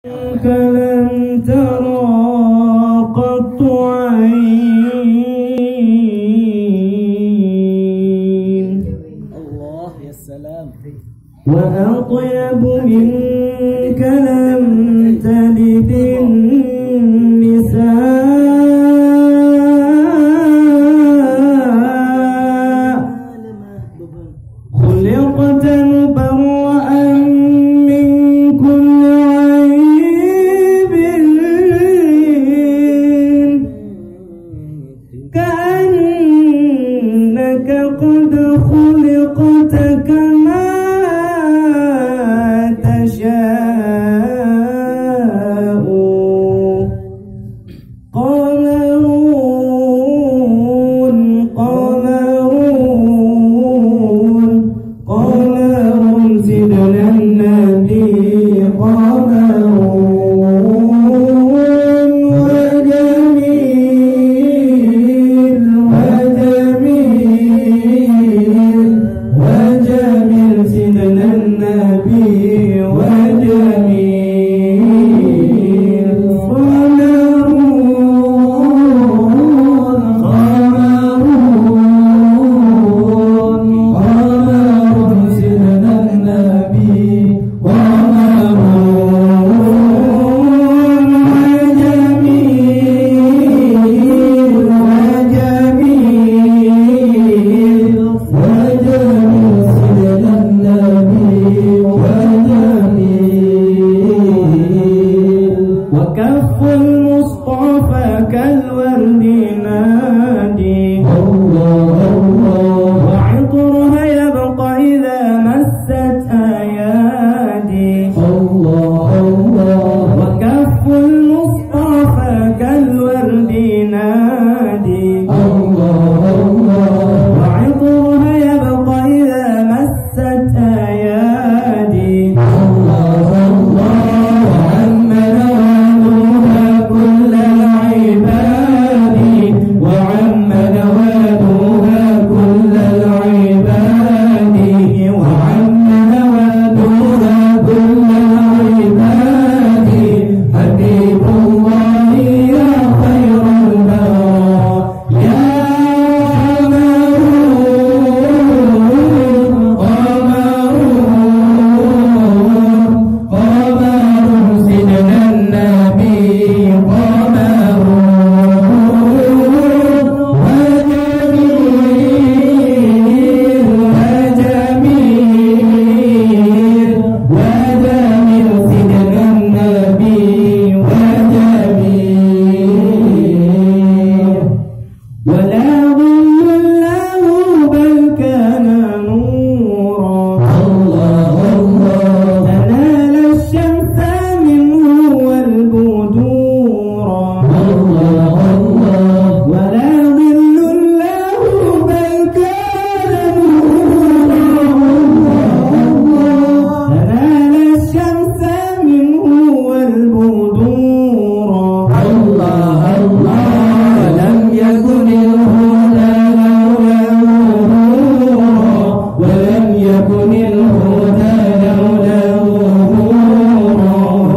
لم ترى قط عين الله يا سلام. وأطيب منك لم تلد النساء خلقت مبرأ من كل عيب كأنك قد خلقت كما تشاء قمرون قمرون قمر سيدنا النبي قمرون وجميل وجميل وجميل سيدنا النبي وجميل قمرون قمرون قمر سيدنا النبي قمرون وجميل وجميل وجميل سيدنا النبي وجميل وكف المصطفى كالورد نادي الله الله وعطرها يبقى إذا مست أيادي الله الله وكف المصطفى كالورد نادي الله الله وعطرها يبقى إذا مست أيادي الله الله وعم نوالها كل العباد وعم نوالها كل العباد وعم نوالها كل العباد حبيب الله يا خير البراء يا قمرون قمر سيدنا النبي قمرون وجميل وجميل وجميل سيدنا النبي وجميل ولا ظل له بل كان نورا الله الله تنال الشمس منه والبدورا الله الله ولا ظل له بل كان نورا تنال الشمس منه والبدورا الله الله ولم يكن الهدى لولا ظهورا ولم يكن الهدى لولا ظهورا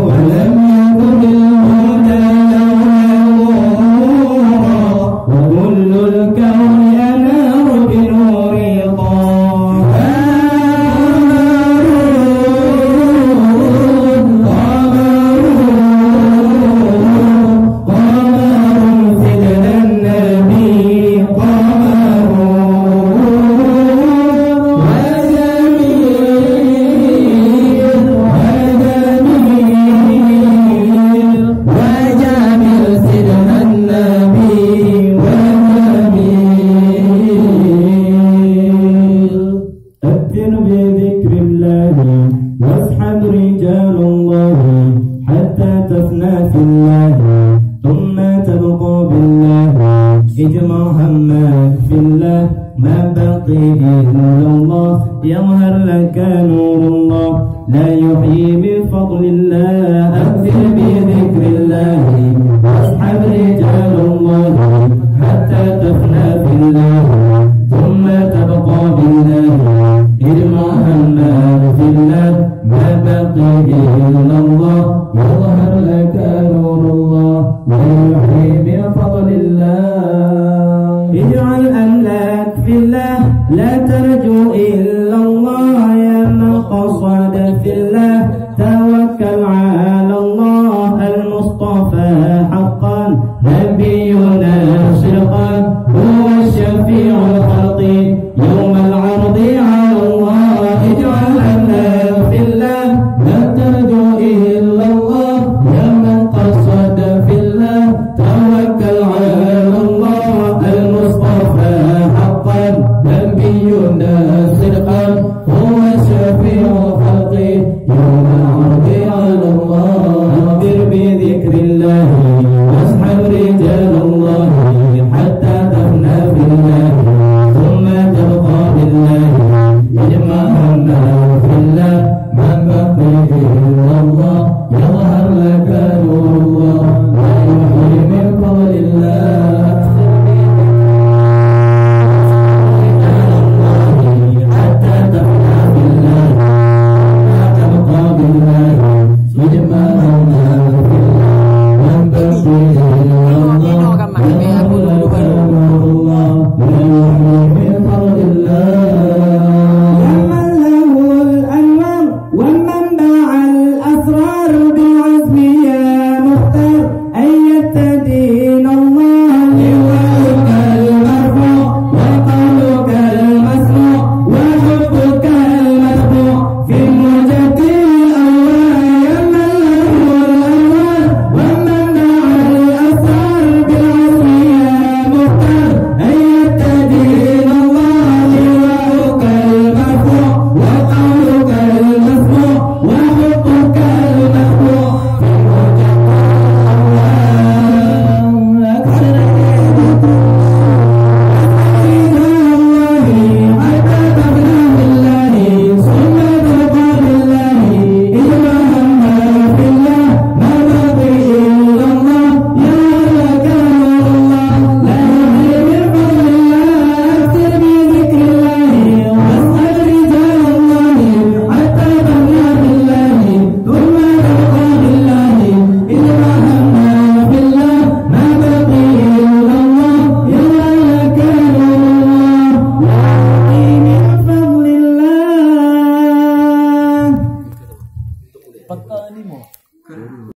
ولم يكن الهدى لولا ظهورا وكل الكون ينار بنور طه قمر سيدنا النبي قمرون وجميل وجميل وجميل سيدنا النبي وجميل أكثر بذكر الله واسحب رجال الله حتى تفنى في الله ثم تبقى بالله اجمع همك في الله ما بقي إلا الله يظهر لك نور الله لا يحيي بفضل الله أكثر بذكر الله واسحب رجال الله حتى تفنى في الله ثم تبقى بالله اجمع همك في الله ما بقي إلا الله يظهر ظهر لك نور الله لا يحيي